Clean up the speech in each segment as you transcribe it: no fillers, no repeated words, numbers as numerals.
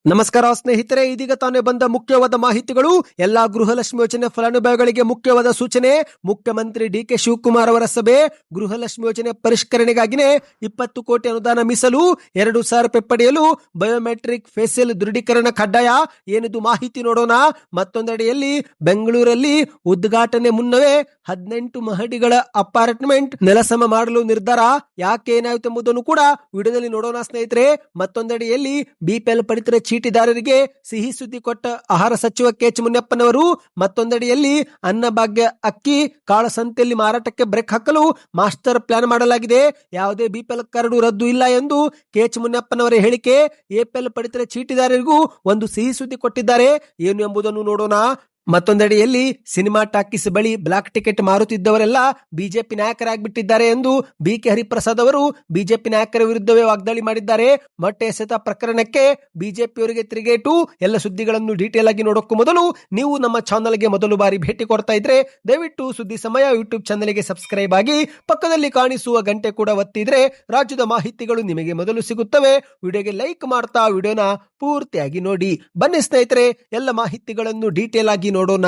ನಮಸ್ಕಾರ ಸ್ನೇಹಿತರೆ, ಇದೀಗ ತಾನೇ ಬಂದ ಮುಖ್ಯವಾದ ಮಾಹಿತಿಗಳು. ಎಲ್ಲಾ ಗೃಹಲಕ್ಷ್ಮಿ ಯೋಜನೆ ಫಲಾನುಭವಿಗಳಿಗೆ ಮುಖ್ಯವಾದ ಸೂಚನೆ. ಮುಖ್ಯಮಂತ್ರಿ ಡಿ.ಕೆ. ಶಿವಕುಮಾರ್ ಅವರ ಸಭೆ. ಗೃಹಲಕ್ಷ್ಮಿ ಯೋಜನೆ ಪರಿಷ್ಕರಣೆಗಾಗಿನೇ 20 ಕೋಟಿ ಅನುದಾನ ಮೀಸಲು. 2,000 ರೂಪಾಯಿ ಪಡೆಯಲು ಬಯೋಮೆಟ್ರಿಕ್ ಫೇಸಿಯಲ್ ದೃಢೀಕರಣ ಕಡ್ಡಾಯ. ಏನಿದು ಮಾಹಿತಿ ನೋಡೋಣ. ಮತ್ತೊಂದೆಡೆಯಲ್ಲಿ ಬೆಂಗಳೂರಲ್ಲಿ ಉದ್ಘಾಟನೆ ಮುನ್ನವೇ 18 ಮಹಡಿಗಳ ಅಪಾರ್ಟ್ಮೆಂಟ್ ನೆಲಸಮ ಮಾಡಲು ನಿರ್ಧಾರ. ಯಾಕೆ ಏನಾಯಿತು ಎಂಬುದನ್ನು ಕೂಡ ವಿಡಿಯೋದಲ್ಲಿ ನೋಡೋಣ ಸ್ನೇಹಿತರೆ. ಮತ್ತೊಂದೆಡೆಯಲ್ಲಿ ಬಿಪಿಎಲ್ ಪಡಿತರ ಚೀಟಿದಾರರಿಗೆ ಸಿಹಿ ಸುದ್ದಿ ಕೊಟ್ಟ ಆಹಾರ ಸಚಿವ ಕೆ.ಎಚ್. ಮುನಿಯಪ್ಪನವರು. ಮತ್ತೊಂದೆಡೆಯಲ್ಲಿ ಅನ್ನಭಾಗ್ಯ ಅಕ್ಕಿ ಕಾಳಸಂತೆಯಲ್ಲಿ ಮಾರಾಟಕ್ಕೆ ಬ್ರೇಕ್ ಹಾಕಲು ಮಾಸ್ಟರ್ ಪ್ಲಾನ್ ಮಾಡಲಾಗಿದೆ. ಯಾವುದೇ ಬಿಪಿಎಲ್ ಕಾರ್ಡ್ ರದ್ದು ಇಲ್ಲ ಎಂದು ಕೆ.ಎಚ್. ಮುನಿಯಪ್ಪನವರ ಹೇಳಿಕೆ. ಎಪಿಎಲ್ ಪಡಿತರ ಚೀಟಿದಾರರಿಗೂ ಒಂದು ಸಿಹಿ ಸುದ್ದಿ ಕೊಟ್ಟಿದ್ದಾರೆ. ಏನು ಎಂಬುದನ್ನು ನೋಡೋಣ. ಮತ್ತೊಂದೆಡೆಯಲ್ಲಿ ಸಿನಿಮಾ ಟಾಕೀಸ್ ಬಳಿ ಬ್ಲಾಕ್ ಟಿಕೆಟ್ ಮಾರುತ್ತಿದ್ದವರೆಲ್ಲ ಬಿಜೆಪಿ ನಾಯಕರಾಗಿಬಿಟ್ಟಿದ್ದಾರೆ ಎಂದು ಬಿ.ಕೆ. ಹರಿಪ್ರಸಾದ್ ಅವರು ಬಿಜೆಪಿ ನಾಯಕರ ವಿರುದ್ಧವೇ ವಾಗ್ದಾಳಿ ಮಾಡಿದ್ದಾರೆ. ಮೊಟ್ಟೆ ಎಸೆತ ಪ್ರಕರಣಕ್ಕೆ ಬಿಜೆಪಿಯವರಿಗೆ ತಿರುಗೇಟು. ಎಲ್ಲ ಸುದ್ದಿಗಳನ್ನು ಡೀಟೇಲ್ ಆಗಿ ನೋಡೋಕ್ಕೂ ಮೊದಲು ನೀವು ನಮ್ಮ ಚಾನಲ್ಗೆ ಮೊದಲು ಬಾರಿ ಭೇಟಿ ಕೊಡ್ತಾ ಇದ್ರೆ ದಯವಿಟ್ಟು ಸುದ್ದಿ ಸಮಯ ಯೂಟ್ಯೂಬ್ ಚಾನಲ್ಗೆ ಸಬ್ಸ್ಕ್ರೈಬ್ ಆಗಿ ಪಕ್ಕದಲ್ಲಿ ಕಾಣಿಸುವ ಗಂಟೆ ಕೂಡ ಒತ್ತಿದ್ರೆ ರಾಜ್ಯದ ಮಾಹಿತಿಗಳು ನಿಮಗೆ ಮೊದಲು ಸಿಗುತ್ತವೆ. ವಿಡಿಯೋಗೆ ಲೈಕ್ ಮಾಡ್ತಾ ವಿಡಿಯೋನ ಪೂರ್ತಿಯಾಗಿ ನೋಡಿ. ಬನ್ನಿ ಸ್ನೇಹಿತರೆ, ಎಲ್ಲ ಮಾಹಿತಿಗಳನ್ನು ಡೀಟೇಲ್ ಆಗಿ ನೋಡೋಣ.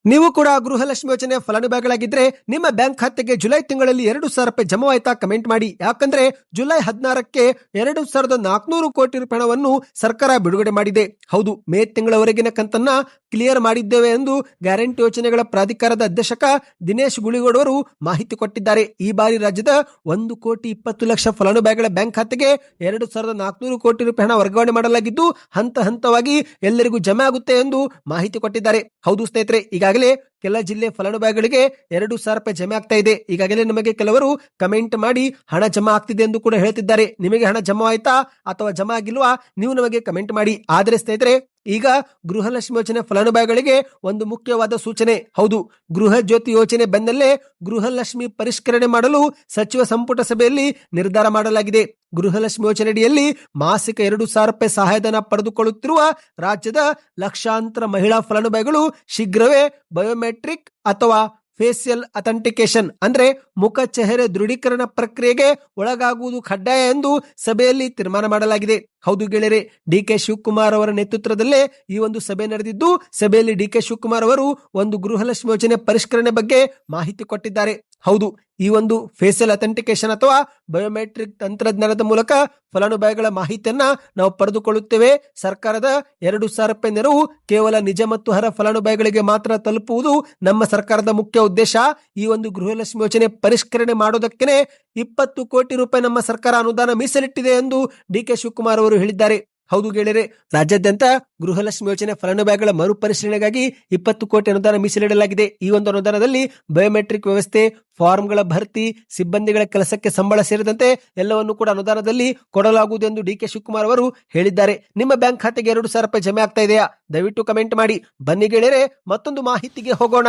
ನೀವು ಕೂಡ ಗೃಹಲಕ್ಷ್ಮಿ ಯೋಜನೆ ಫಲಾನುಭವಿಗಳಾಗಿದ್ರೆ ನಿಮ್ಮ ಬ್ಯಾಂಕ್ ಖಾತೆಗೆ ಜುಲೈ ತಿಂಗಳಲ್ಲಿ 2,000 ರೂಪಾಯಿ ಜಮಾವಾಯ್ತಾ ಕಮೆಂಟ್ ಮಾಡಿ. ಯಾಕಂದ್ರೆ ಜುಲೈ 16ಕ್ಕೆ 2,400 ಕೋಟಿ ರೂಪಾಯಿ ಹಣವನ್ನು ಸರ್ಕಾರ ಬಿಡುಗಡೆ ಮಾಡಿದೆ. ಹೌದು, ಮೇ ತಿಂಗಳವರೆಗಿನ ಕಂತನ್ನ ಕ್ಲಿಯರ್ ಮಾಡಿದ್ದೇವೆ ಎಂದು ಗ್ಯಾರಂಟಿ ಯೋಜನೆಗಳ ಪ್ರಾಧಿಕಾರದ ಅಧ್ಯಕ್ಷಕ ದಿನೇಶ್ ಗುಳಿಗೋಡ್ ಅವರು ಮಾಹಿತಿ ಕೊಟ್ಟಿದ್ದಾರೆ. ಈ ಬಾರಿ ರಾಜ್ಯದ 1,20,00,000 ಫಲಾನುಭವಿಗಳ ಬ್ಯಾಂಕ್ ಖಾತೆಗೆ 2,400 ಕೋಟಿ ರೂಪಾಯಿ ಹಣ ವರ್ಗಾವಣೆ ಮಾಡಲಾಗಿದ್ದು ಹಂತ ಹಂತವಾಗಿ ಎಲ್ಲರಿಗೂ ಜಮಾ ಆಗುತ್ತೆ ಎಂದು ಮಾಹಿತಿ ಕೊಟ್ಟಿದ್ದಾರೆ. ಹೌದು ಸ್ನೇಹಿತರೆ, ಈಗಾಗಲೇ ಕೆಲ ಜಿಲ್ಲೆ ಫಲಾನುಭವಿಗಳಿಗೆ 2,000 ರೂಪಾಯಿ ಜಮಾ ಆಗ್ತಾ ಇದೆ. ಈಗಾಗಲೇ ನಮಗೆ ಕೆಲವರು ಕಮೆಂಟ್ ಮಾಡಿ ಹಣ ಜಮಾ ಆಗ್ತಿದೆ ಎಂದು ಕೂಡ ಹೇಳ್ತಿದ್ದಾರೆ. ನಿಮಗೆ ಹಣ ಜಮಾ ಆಯ್ತಾ ಅಥವಾ ಜಮಾ ಆಗಿಲ್ವಾ ನೀವು ನಮಗೆ ಕಮೆಂಟ್ ಮಾಡಿ. ಆದರೆ ಸ್ನೇಹಿತರೆ, ಈಗ ಗೃಹಲಕ್ಷ್ಮಿ ಯೋಜನೆ ಫಲಾನುಭವಿಗಳಿಗೆ ಒಂದು ಮುಖ್ಯವಾದ ಸೂಚನೆ. ಹೌದು, ಗೃಹ ಜ್ಯೋತಿ ಯೋಜನೆ ಬೆನ್ನಲ್ಲೇ ಗೃಹಲಕ್ಷ್ಮಿ ಪರಿಷ್ಕರಣೆ ಮಾಡಲು ಸಚಿವ ಸಂಪುಟ ಸಭೆಯಲ್ಲಿ ನಿರ್ಧಾರ ಮಾಡಲಾಗಿದೆ. ಗೃಹಲಕ್ಷ್ಮಿ ಯೋಜನೆಯಡಿಯಲ್ಲಿ ಮಾಸಿಕ 2,000 ರೂಪಾಯಿ ಸಹಾಯಧನ ಪಡೆದುಕೊಳ್ಳುತ್ತಿರುವ ರಾಜ್ಯದ ಲಕ್ಷಾಂತರ ಮಹಿಳಾ ಫಲಾನುಭವಿಗಳು ಶೀಘ್ರವೇ ಬಯೋಮೆಟ್ರಿಕ್ ಅಥವಾ ಫೇಸಿಯಲ್ ಅಥೆಂಟಿಕೇಶನ್ ಅಂದ್ರೆ ಮುಖ ಚೆಹರೆ ದೃಢೀಕರಣ ಪ್ರಕ್ರಿಯೆಗೆ ಒಳಗಾಗುವುದು ಕಡ್ಡಾಯ ಎಂದು ಸಭೆಯಲ್ಲಿ ತೀರ್ಮಾನ ಮಾಡಲಾಗಿದೆ. ಹೌದು ಗೆಳೆಯರೆ, ಡಿ.ಕೆ. ಶಿವಕುಮಾರ್ ಅವರ ನೇತೃತ್ವದಲ್ಲೇ ಈ ಒಂದು ಸಭೆ ನಡೆದಿದ್ದು ಸಭೆಯಲ್ಲಿ ಡಿ.ಕೆ. ಶಿವಕುಮಾರ್ ಅವರು ಒಂದು ಗೃಹಲಕ್ಷ್ಮಿ ಯೋಜನೆ ಪರಿಷ್ಕರಣೆ ಬಗ್ಗೆ ಮಾಹಿತಿ ಕೊಟ್ಟಿದ್ದಾರೆ. ಹೌದು, ಈ ಒಂದು ಫೇಸಿಯಲ್ ಅಥೆಂಟಿಕೇಶನ್ ಅಥವಾ ಬಯೋಮೆಟ್ರಿಕ್ ತಂತ್ರಜ್ಞಾನದ ಮೂಲಕ ಫಲಾನುಭವಿಗಳ ಮಾಹಿತಿಯನ್ನ ನಾವು ಪಡೆದುಕೊಳ್ಳುತ್ತೇವೆ. ಸರ್ಕಾರದ 2,000 ರೂಪಾಯಿ ನೆರವು ಕೇವಲ ನಿಜ ಮತ್ತು ಅರ್ಹ ಫಲಾನುಭವಿಗಳಿಗೆ ಮಾತ್ರ ತಲುಪುವುದು ನಮ್ಮ ಸರ್ಕಾರದ ಮುಖ್ಯ ಉದ್ದೇಶ. ಈ ಒಂದು ಗೃಹಲಕ್ಷ್ಮಿ ಯೋಜನೆ ಪರಿಷ್ಕರಣೆ ಮಾಡೋದಕ್ಕೆ 20 ಕೋಟಿ ರೂಪಾಯಿ ನಮ್ಮ ಸರ್ಕಾರ ಅನುದಾನ ಮೀಸಲಿಟ್ಟಿದೆ ಎಂದು ಡಿ.ಕೆ. ಶಿವಕುಮಾರ್ ಅವರು ಹೇಳಿದ್ದಾರೆ. ಹೌದು ಗೆಳೆಯರೆ, ರಾಜ್ಯಾದ್ಯಂತ ಗೃಹಲಕ್ಷ್ಮಿ ಯೋಜನೆ ಫಲಾನುಭವಿಗಳ ಮರುಪರಿಶೀಲನೆಗಾಗಿ 20 ಕೋಟಿ ಅನುದಾನ ಮೀಸಲಿಡಲಾಗಿದೆ. ಈ ಒಂದು ಅನುದಾನದಲ್ಲಿ ಬಯೋಮೆಟ್ರಿಕ್ ವ್ಯವಸ್ಥೆ, ಫಾರ್ಮ್ಗಳ ಭರ್ತಿ, ಸಿಬ್ಬಂದಿಗಳ ಕೆಲಸಕ್ಕೆ ಸಂಬಳ ಸೇರಿದಂತೆ ಎಲ್ಲವನ್ನು ಕೂಡ ಅನುದಾನದಲ್ಲಿ ಕೊಡಲಾಗುವುದು ಎಂದು ಡಿ.ಕೆ. ಶಿವಕುಮಾರ್ ಅವರು ಹೇಳಿದ್ದಾರೆ. ನಿಮ್ಮ ಬ್ಯಾಂಕ್ ಖಾತೆಗೆ 2,000 ರೂಪಾಯಿ ಜಮೆ ಆಗ್ತಾ ಇದೆಯಾ? ದಯವಿಟ್ಟು ಕಮೆಂಟ್ ಮಾಡಿ. ಬನ್ನಿ ಗೆಳೆಯರೆ, ಮತ್ತೊಂದು ಮಾಹಿತಿಗೆ ಹೋಗೋಣ.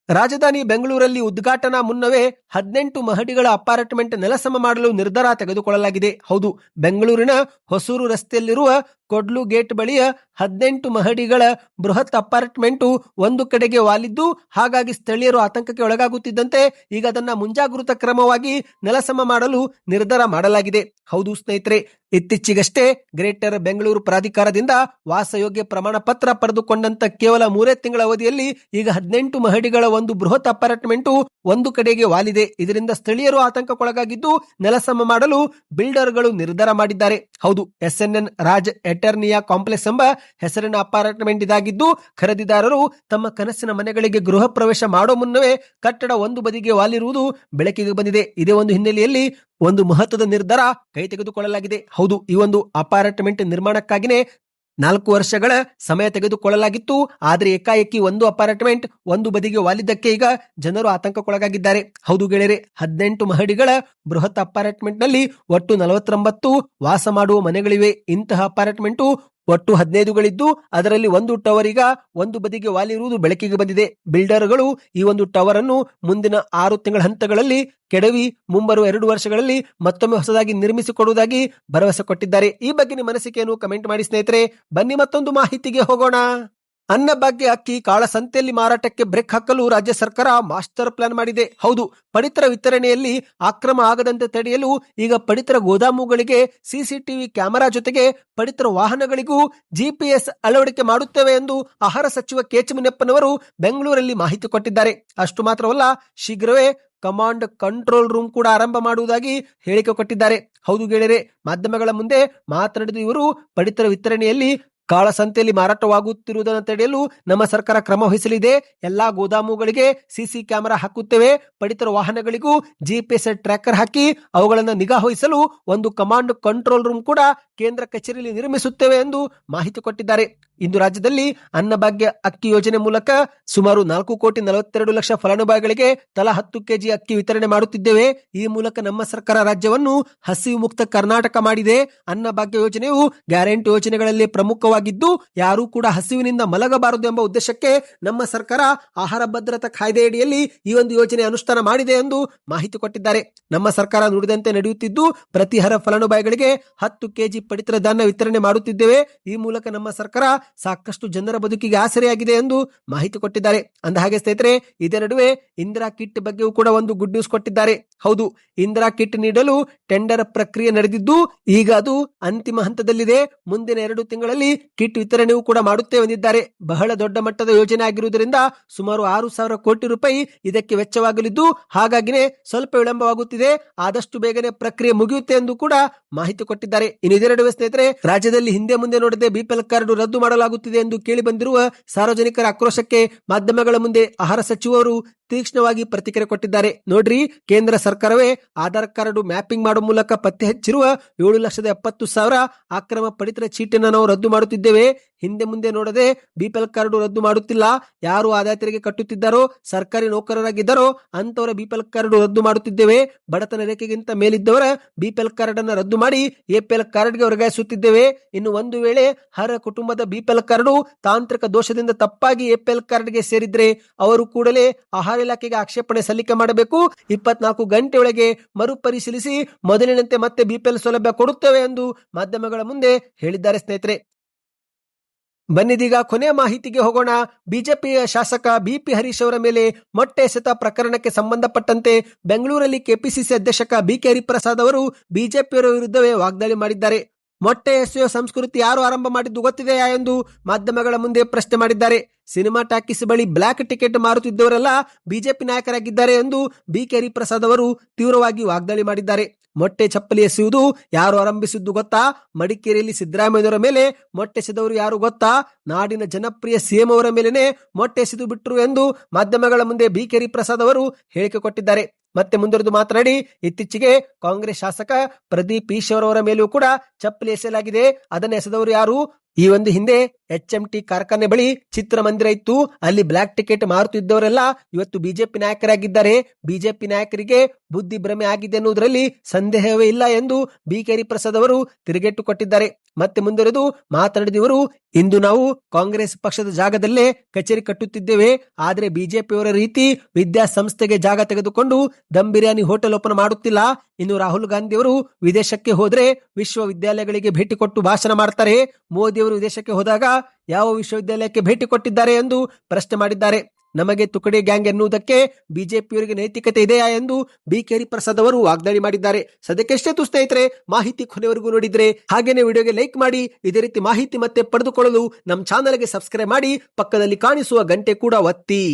ರಾಜಧಾನಿ ಬೆಂಗಳೂರಲ್ಲಿ ಉದ್ಘಾಟನಾ ಮುನ್ನವೇ 18 ಮಹಡಿಗಳ ಅಪಾರ್ಟ್ಮೆಂಟ್ ನೆಲಸಮ ಮಾಡಲು ನಿರ್ಧಾರ ತೆಗೆದುಕೊಳ್ಳಲಾಗಿದೆ. ಹೌದು, ಬೆಂಗಳೂರಿನ ಹೊಸೂರು ರಸ್ತೆಯಲ್ಲಿರುವ ಕೊಡ್ಲು ಗೇಟ್ ಬಳಿಯ 18 ಮಹಡಿಗಳ ಬೃಹತ್ ಅಪಾರ್ಟ್ಮೆಂಟ್ ಒಂದು ಕಡೆಗೆ ವಾಲಿದ್ದು ಹಾಗಾಗಿ ಸ್ಥಳೀಯರು ಆತಂಕಕ್ಕೆ ಒಳಗಾಗುತ್ತಿದ್ದಂತೆ ಈಗ ಅದನ್ನ ಮುಂಜಾಗೃತಾ ಕ್ರಮವಾಗಿ ನೆಲಸಮ ಮಾಡಲು ನಿರ್ಧಾರ ಮಾಡಲಾಗಿದೆ. ಹೌದು ಸ್ನೇಹಿತರೆ, ಇತ್ತೀಚೆಗಷ್ಟೇ ಗ್ರೇಟರ್ ಬೆಂಗಳೂರು ಪ್ರಾಧಿಕಾರದಿಂದ ವಾಸಯೋಗ್ಯ ಪ್ರಮಾಣ ಪತ್ರ ಪಡೆದುಕೊಂಡಂತ ಕೇವಲ 3 ತಿಂಗಳ ಅವಧಿಯಲ್ಲಿ ಈಗ 18 ಮಹಡಿಗಳ ಒಂದು ಬೃಹತ್ ಅಪಾರ್ಟ್ಮೆಂಟ್ ಒಂದು ಕಡೆಗೆ ವಾಲಿದೆ. ಇದರಿಂದ ಸ್ಥಳೀಯರು ಆತಂಕಕ್ಕೊಳಗಾಗಿದ್ದು ನೆಲಸಮ ಮಾಡಲು ಬಿಲ್ಡರ್ಗಳು ನಿರ್ಧಾರ ಮಾಡಿದ್ದಾರೆ. ಹೌದು, SNN ರಾಜ್ ಎಟರ್ನಿಯಾ ಕಾಂಪ್ಲೆಕ್ಸ್ ಎಂಬ ಹೆಸರಿನ ಅಪಾರ್ಟ್ಮೆಂಟ್ ಇದಾಗಿದ್ದು ಖರೀದಿದಾರರು ತಮ್ಮ ಕನಸಿನ ಮನೆಗಳಿಗೆ ಗೃಹ ಪ್ರವೇಶ ಮಾಡೋ ಮುನ್ನವೇ ಕಟ್ಟಡ ಒಂದು ಬದಿಗೆ ವಾಲಿರುವುದು ಬೆಳಕಿಗೆ ಬಂದಿದೆ. ಇದೇ ಒಂದು ಹಿನ್ನೆಲೆಯಲ್ಲಿ ಒಂದು ಮಹತ್ವದ ನಿರ್ಧಾರ ಕೈ ತೆಗೆದುಕೊಳ್ಳಲಾಗಿದೆ. ಹೌದು, ಈ ಒಂದು ಅಪಾರ್ಟ್ಮೆಂಟ್ ನಿರ್ಮಾಣಕ್ಕಾಗಿನೇ 4 ವರ್ಷಗಳ ಸಮಯ ತೆಗೆದುಕೊಳ್ಳಲಾಗಿತ್ತು. ಆದರೆ ಏಕಾಏಕಿ ಒಂದು ಅಪಾರ್ಟ್ಮೆಂಟ್ ಒಂದು ಬದಿಗೆ ವಾಲಿದ್ದಕ್ಕೆ ಈಗ ಜನರು ಆತಂಕಕ್ಕೊಳಗಾಗಿದ್ದಾರೆ. ಹೌದು ಗೆಳೆಯರೆ, 18 ಮಹಡಿಗಳ ಬೃಹತ್ ಅಪಾರ್ಟ್ಮೆಂಟ್ ನಲ್ಲಿ ಒಟ್ಟು 49 ವಾಸ ಮಾಡುವ ಮನೆಗಳಿವೆ. ಇಂತಹ ಅಪಾರ್ಟ್ಮೆಂಟ್ ಒಟ್ಟು 15ಗಳಿದ್ದು ಅದರಲ್ಲಿ ಒಂದು ಟವರ್ ಈಗ ಒಂದು ಬದಿಗೆ ವಾಲಿರುವುದು ಬೆಳಕಿಗೆ ಬಂದಿದೆ. ಬಿಲ್ಡರ್ಗಳು ಈ ಒಂದು ಟವರ್ ಅನ್ನು ಮುಂದಿನ 6 ತಿಂಗಳ ಹಂತಗಳಲ್ಲಿ ಕೆಡವಿ ಮುಂಬರುವ 2 ವರ್ಷಗಳಲ್ಲಿ ಮತ್ತೊಮ್ಮೆ ಹೊಸದಾಗಿ ನಿರ್ಮಿಸಿಕೊಡುವುದಾಗಿ ಭರವಸೆ ಕೊಟ್ಟಿದ್ದಾರೆ. ಈ ಬಗ್ಗೆ ನಿಮ್ಮ ಅನಿಸಿಕೆಯನ್ನು ಕಮೆಂಟ್ ಮಾಡಿ ಸ್ನೇಹಿತರೆ. ಬನ್ನಿ ಮತ್ತೊಂದು ಮಾಹಿತಿಗೆ ಹೋಗೋಣ. ಅನ್ನಭಾಗ್ಯ ಅಕ್ಕಿ ಕಾಳಸಂತೆಯಲ್ಲಿ ಮಾರಾಟಕ್ಕೆ ಬ್ರೇಕ್ ಹಾಕಲು ರಾಜ್ಯ ಸರ್ಕಾರ ಮಾಸ್ಟರ್ ಪ್ಲಾನ್ ಮಾಡಿದೆ. ಹೌದು, ಪಡಿತರ ವಿತರಣೆಯಲ್ಲಿ ಅಕ್ರಮ ಆಗದಂತೆ ತಡೆಯಲು ಈಗ ಪಡಿತರ ಗೋದಾಮುಗಳಿಗೆ ಸಿಸಿಟಿವಿ ಕ್ಯಾಮೆರಾ ಜೊತೆಗೆ ಪಡಿತರ ವಾಹನಗಳಿಗೂ ಜಿಪಿಎಸ್ ಅಳವಡಿಕೆ ಮಾಡುತ್ತೇವೆ ಎಂದು ಆಹಾರ ಸಚಿವ ಕೆಎಚ್ ಮುನಿಯಪ್ಪನವರು ಬೆಂಗಳೂರಲ್ಲಿ ಮಾಹಿತಿ ಕೊಟ್ಟಿದ್ದಾರೆ. ಅಷ್ಟು ಮಾತ್ರವಲ್ಲ, ಶೀಘ್ರವೇ ಕಮಾಂಡ್ ಕಂಟ್ರೋಲ್ ರೂಮ್ ಕೂಡ ಆರಂಭ ಮಾಡುವುದಾಗಿ ಹೇಳಿಕೆ ಕೊಟ್ಟಿದ್ದಾರೆ. ಹೌದು ಗೆಳೆಯರೆ, ಮಾಧ್ಯಮಗಳ ಮುಂದೆ ಮಾತನಾಡಿದ ಇವರು ಪಡಿತರ ವಿತರಣೆಯಲ್ಲಿ ಕಾಳಸಂತೆಯಲ್ಲಿ ಮಾರಾಟವಾಗುತ್ತಿರುವುದನ್ನು ತಡೆಯಲು ನಮ್ಮ ಸರ್ಕಾರ ಕ್ರಮ ವಹಿಸಲಿದೆ. ಎಲ್ಲಾ ಗೋದಾಮುಗಳಿಗೆ ಸಿಸಿ ಕ್ಯಾಮೆರಾ ಹಾಕುತ್ತೇವೆ. ಪಡಿತರ ವಾಹನಗಳಿಗೂ ಜಿಪಿಎಸ್ ಟ್ರ್ಯಾಕರ್ ಹಾಕಿ ಅವುಗಳನ್ನು ನಿಗಾ ವಹಿಸಲು ಒಂದು ಕಮಾಂಡ್ ಕಂಟ್ರೋಲ್ ರೂಮ್ ಕೂಡ ಕೇಂದ್ರ ಕಚೇರಿಯಲ್ಲಿ ನಿರ್ಮಿಸುತ್ತೇವೆ ಎಂದು ಮಾಹಿತಿ ಕೊಟ್ಟಿದ್ದಾರೆ. ಇಂದು ರಾಜ್ಯದಲ್ಲಿ ಅನ್ನಭಾಗ್ಯ ಅಕ್ಕಿ ಯೋಜನೆ ಮೂಲಕ ಸುಮಾರು 4,42,00,000 ಫಲಾನುಭವಿಗಳಿಗೆ ತಲಾ 10 ಕೆಜಿ ಅಕ್ಕಿ ವಿತರಣೆ ಮಾಡುತ್ತಿದ್ದೇವೆ. ಈ ಮೂಲಕ ನಮ್ಮ ಸರ್ಕಾರ ರಾಜ್ಯವನ್ನು ಹಸಿವು ಮುಕ್ತ ಕರ್ನಾಟಕ ಮಾಡಿದೆ. ಅನ್ನಭಾಗ್ಯ ಯೋಜನೆಯು ಗ್ಯಾರಂಟಿ ಯೋಜನೆಗಳಲ್ಲಿ ಪ್ರಮುಖವಾಗಿದ್ದು ಯಾರೂ ಕೂಡ ಹಸಿವಿನಿಂದ ಮಲಗಬಾರದು ಎಂಬ ಉದ್ದೇಶಕ್ಕೆ ನಮ್ಮ ಸರ್ಕಾರ ಆಹಾರ ಭದ್ರತಾ ಕಾಯ್ದೆಯಡಿಯಲ್ಲಿ ಈ ಒಂದು ಯೋಜನೆ ಅನುಷ್ಠಾನ ಮಾಡಿದೆ ಎಂದು ಮಾಹಿತಿ ಕೊಟ್ಟಿದ್ದಾರೆ. ನಮ್ಮ ಸರ್ಕಾರ ನುಡಿದಂತೆ ನಡೆಯುತ್ತಿದ್ದು ಪ್ರತಿ ಫಲಾನುಭವಿಗಳಿಗೆ 10 ಕೆಜಿ ಪಡಿತರ ಧಾನ್ಯ ವಿತರಣೆ ಮಾಡುತ್ತಿದ್ದೇವೆ. ಈ ಮೂಲಕ ನಮ್ಮ ಸರ್ಕಾರ ಸಾಕಷ್ಟು ಜನರ ಬದುಕಿಗೆ ಆಸರೆಯಾಗಿದೆ ಎಂದು ಮಾಹಿತಿ ಕೊಟ್ಟಿದ್ದಾರೆ. ಅಂದಹಾಗೆ ಸ್ನೇಹಿತರೆ, ಇದೇ ನಡುವೆ ಇಂದಿರಾ ಕಿಟ್ ಬಗ್ಗೆಯೂ ಕೂಡ ಒಂದು ಗುಡ್ ನ್ಯೂಸ್ ಕೊಟ್ಟಿದ್ದಾರೆ. ಹೌದು, ಇಂದಿರಾ ಕಿಟ್ ನೀಡಲು ಟೆಂಡರ್ ಪ್ರಕ್ರಿಯೆ ನಡೆದಿದ್ದು ಈಗ ಅದು ಅಂತಿಮ ಹಂತದಲ್ಲಿದೆ. ಮುಂದಿನ 2 ತಿಂಗಳಲ್ಲಿ ಕಿಟ್ ವಿತರಣೆಯೂ ಕೂಡ ಮಾಡುತ್ತೇವೆ ಎಂದಿದ್ದಾರೆ. ಬಹಳ ದೊಡ್ಡ ಮಟ್ಟದ ಯೋಜನೆ ಆಗಿರುವುದರಿಂದ ಸುಮಾರು 6,000 ಕೋಟಿ ರೂಪಾಯಿ ಇದಕ್ಕೆ ವೆಚ್ಚವಾಗಲಿದ್ದು, ಹಾಗಾಗಿನೇ ಸ್ವಲ್ಪ ವಿಳಂಬವಾಗುತ್ತಿದೆ. ಆದಷ್ಟು ಬೇಗನೆ ಪ್ರಕ್ರಿಯೆ ಮುಗಿಯುತ್ತೆ ಎಂದು ಕೂಡ ಮಾಹಿತಿ ಕೊಟ್ಟಿದ್ದಾರೆ. ಇನ್ನು ಇದೇ ನಡುವೆ ಸ್ನೇಹಿತರೆ, ರಾಜ್ಯದಲ್ಲಿ ಹಿಂದೆ ಮುಂದೆ ನೋಡದೆ ಬಿಪಿಎಲ್ ಕಾರ್ಡ್ ರದ್ದು ಮಾಡಲಾಗುತ್ತಿದೆ ಎಂದು ಕೇಳಿ ಬಂದಿರುವ ಸಾರ್ವಜನಿಕರ ಆಕ್ರೋಶಕ್ಕೆ ಮಾಧ್ಯಮಗಳ ಮುಂದೆ ಆಹಾರ ಸಚಿವರು ತೀಕ್ಷ್ಣವಾಗಿ ಪ್ರತಿಕ್ರಿಯೆ ಕೊಟ್ಟಿದ್ದಾರೆ. ನೋಡ್ರಿ, ಕೇಂದ್ರ ಸರ್ಕಾರವೇ ಆಧಾರ್ ಕಾರ್ಡ್ ಮ್ಯಾಪಿಂಗ್ ಮಾಡುವ ಮೂಲಕ ಪತ್ತೆ ಹಚ್ಚಿರುವ 7,70,000 ಅಕ್ರಮ ಪಡಿತರ ಚೀಟಿಯನ್ನು ನಾವು ರದ್ದು ಮಾಡುತ್ತಿದ್ದೇವೆ. ಹಿಂದೆ ಮುಂದೆ ನೋಡದೆ ಬಿಪಿಎಲ್ ಕಾರ್ಡ್ ರದ್ದು ಮಾಡುತ್ತಿಲ್ಲ. ಯಾರು ಆದಾಯ ತೆರಿಗೆ ಕಟ್ಟುತ್ತಿದ್ದಾರೋ, ಸರ್ಕಾರಿ ನೌಕರರಾಗಿದ್ದಾರೋ ಅಂತವರ ಬಿಪಿಎಲ್ ಕಾರ್ಡ್ ರದ್ದು ಮಾಡುತ್ತಿದ್ದೇವೆ. ಬಡತನ ರೇಖೆಗಿಂತ ಮೇಲಿದ್ದವರ ಬಿಪಿಎಲ್ ಕಾರ್ಡ್ ಅನ್ನು ರದ್ದು ಮಾಡಿ ಎಪಿಎಲ್ ಕಾರ್ಡ್ಗೆ ವರ್ಗಾಯಿಸುತ್ತಿದ್ದೇವೆ. ಇನ್ನು ಒಂದು ವೇಳೆ ಹರ ಕುಟುಂಬದ ಬಿಪಿಎಲ್ ಕಾರ್ಡ್ ತಾಂತ್ರಿಕ ದೋಷದಿಂದ ತಪ್ಪಾಗಿ ಎಪಿಎಲ್ ಕಾರ್ಡ್ಗೆ ಸೇರಿದ್ರೆ ಅವರು ಕೂಡಲೇ ಆಹಾರ ಇಲಾಖೆಗೆ ಆಕ್ಷೇಪಣೆ ಸಲ್ಲಿಕೆ ಮಾಡಬೇಕು. 24 ಗಂಟೆ ಒಳಗೆ ಮರುಪರಿಶೀಲಿಸಿ ಮೊದಲಿನಂತೆ ಮತ್ತೆ ಬಿಪಿಎಲ್ ಸೌಲಭ್ಯ ಕೊಡುತ್ತೇವೆ ಎಂದು ಮಾಧ್ಯಮಗಳ ಮುಂದೆ ಹೇಳಿದ್ದಾರೆ. ಸ್ನೇಹಿತರೆ, ಬನ್ನಿದೀಗ ಕೊನೆಯ ಮಾಹಿತಿಗೆ ಹೋಗೋಣ. ಬಿಜೆಪಿಯ ಶಾಸಕ ಬಿಪಿ ಹರೀಶ್ ಅವರ ಮೇಲೆ ಮೊಟ್ಟೆ ಎಸೆತ ಪ್ರಕರಣಕ್ಕೆ ಸಂಬಂಧಪಟ್ಟಂತೆ ಬೆಂಗಳೂರಲ್ಲಿ ಕೆಪಿಸಿಸಿ ಅಧ್ಯಕ್ಷ ಬಿಕೆ ಹರಿಪ್ರಸಾದ್ ಅವರು ಬಿಜೆಪಿಯವರ ವಿರುದ್ಧವೇ ವಾಗ್ದಾಳಿ ಮಾಡಿದ್ದಾರೆ. ಮೊಟ್ಟೆ ಎಸೆಯುವ ಸಂಸ್ಕೃತಿ ಯಾರು ಆರಂಭ ಮಾಡಿದ್ದು ಗೊತ್ತಿದೆಯಾ ಎಂದು ಮಾಧ್ಯಮಗಳ ಮುಂದೆ ಪ್ರಶ್ನೆ ಮಾಡಿದ್ದಾರೆ. ಸಿನಿಮಾ ಟಾಕೀಸ್ ಬಳಿ ಬ್ಲಾಕ್ ಟಿಕೆಟ್ ಮಾರುತ್ತಿದ್ದವರೆಲ್ಲ ಬಿಜೆಪಿ ನಾಯಕರಾಗಿದ್ದಾರೆ ಎಂದು ಬಿಕೆ ಹರಿಪ್ರಸಾದ್ ಅವರು ತೀವ್ರವಾಗಿ ವಾಗ್ದಾಳಿ ಮಾಡಿದ್ದಾರೆ. ಮೊಟ್ಟೆ ಚಪ್ಪಲಿ ಎಸೆಯುವುದು ಯಾರು ಆರಂಭಿಸಿದ್ದು ಗೊತ್ತಾ? ಮಡಿಕೇರಿಯಲ್ಲಿ ಸಿದ್ದರಾಮಯ್ಯನವರ ಮೇಲೆ ಮೊಟ್ಟೆ ಎಸೆದವರು ಯಾರು ಗೊತ್ತಾ? ನಾಡಿನ ಜನಪ್ರಿಯ ಸಿಎಂ ಅವರ ಮೇಲೆನೆ ಮೊಟ್ಟೆ ಎಸೆದು ಬಿಟ್ಟರು ಎಂದು ಮಾಧ್ಯಮಗಳ ಮುಂದೆ ಬಿಕೆ ಹರಿಪ್ರಸಾದ್ ಅವರು ಹೇಳಿಕೆ ಕೊಟ್ಟಿದ್ದಾರೆ. ಮತ್ತೆ ಮುಂದುವರೆದು ಮಾತನಾಡಿ, ಇತ್ತೀಚೆಗೆ ಕಾಂಗ್ರೆಸ್ ಶಾಸಕ ಪ್ರದೀಪ್ ಈಶ್ವರ್ ಅವರ ಮೇಲೂ ಕೂಡ ಚಪ್ಪಲಿ ಎಸೆಯಲಾಗಿದೆ. ಅದನ್ನು ಎಸೆದವರು ಯಾರು? ಈ ಒಂದು ಹಿಂದೆ HMT ಕಾರ್ಖಾನೆ ಬಳಿ ಚಿತ್ರಮಂದಿರ ಇತ್ತು. ಅಲ್ಲಿ ಬ್ಲಾಕ್ ಟಿಕೆಟ್ ಮಾರುತ್ತಿದ್ದವರೆಲ್ಲ ಇವತ್ತು ಬಿಜೆಪಿ ನಾಯಕರಾಗಿದ್ದಾರೆ. ಬಿಜೆಪಿ ನಾಯಕರಿಗೆ ಬುದ್ಧಿ ಭ್ರಮೆ ಆಗಿದೆ ಎನ್ನುವುದರಲ್ಲಿ ಸಂದೇಹವೇ ಇಲ್ಲ ಎಂದು ಬಿಕೆ ಹರಿಪ್ರಸಾದ್ ಅವರು ತಿರುಗೇಟು ಕೊಟ್ಟಿದ್ದಾರೆ. ಮತ್ತೆ ಮುಂದುವರೆದು ಮಾತನಾಡಿದವರು, ಇಂದು ನಾವು ಕಾಂಗ್ರೆಸ್ ಪಕ್ಷದ ಜಾಗದಲ್ಲೇ ಕಚೇರಿ ಕಟ್ಟುತ್ತಿದ್ದೇವೆ. ಆದರೆ ಬಿಜೆಪಿಯವರ ರೀತಿ ವಿದ್ಯಾಸಂಸ್ಥೆಗೆ ಜಾಗ ತೆಗೆದುಕೊಂಡು ದಮ್ ಬಿರಿಯಾನಿ ಹೋಟೆಲ್ ಓಪನ್ ಮಾಡುತ್ತಿಲ್ಲ. ಇನ್ನು ರಾಹುಲ್ ಗಾಂಧಿ ಅವರು ವಿದೇಶಕ್ಕೆ ಹೋದ್ರೆ ವಿಶ್ವವಿದ್ಯಾಲಯಗಳಿಗೆ ಭೇಟಿ ಕೊಟ್ಟು ಭಾಷಣ ಮಾಡ್ತಾರೆ. ಮೋದಿ ಅವರು ವಿದೇಶಕ್ಕೆ ಹೋದಾಗ ಯಾವ ವಿಶ್ವವಿದ್ಯಾಲಯಕ್ಕೆ ಭೇಟಿ ಕೊಟ್ಟಿದ್ದಾರೆ ಎಂದು ಪ್ರಶ್ನೆ ಮಾಡಿದ್ದಾರೆ. ನಮಗೆ ತುಕಡಿ ಗ್ಯಾಂಗ್ ಎನ್ನುವುದಕ್ಕೆ ಬಿಜೆಪಿಯವರಿಗೆ ನೈತಿಕತೆ ಇದೆಯಾ ಎಂದು ಬಿಕೆ ಹರಿಪ್ರಸಾದ್ ಅವರು ವಾಗ್ದಾಳಿ ಮಾಡಿದ್ದಾರೆ. ಸದ್ಯಕ್ಕೆ ಎಷ್ಟೇ ಸ್ನೇಹಿತರೆ, ಮಾಹಿತಿ ಕೊನೆವರೆಗೂ ನೋಡಿದ್ರೆ ಹಾಗೇನೆ ವಿಡಿಯೋಗೆ ಲೈಕ್ ಮಾಡಿ. ಇದೇ ರೀತಿ ಮಾಹಿತಿ ಮತ್ತೆ ಪಡೆದುಕೊಳ್ಳಲು ನಮ್ಮ ಚಾನಲ್ಗೆ ಸಬ್ಸ್ಕ್ರೈಬ್ ಮಾಡಿ, ಪಕ್ಕದಲ್ಲಿ ಕಾಣಿಸುವ ಗಂಟೆ ಕೂಡ ಒತ್ತಿ.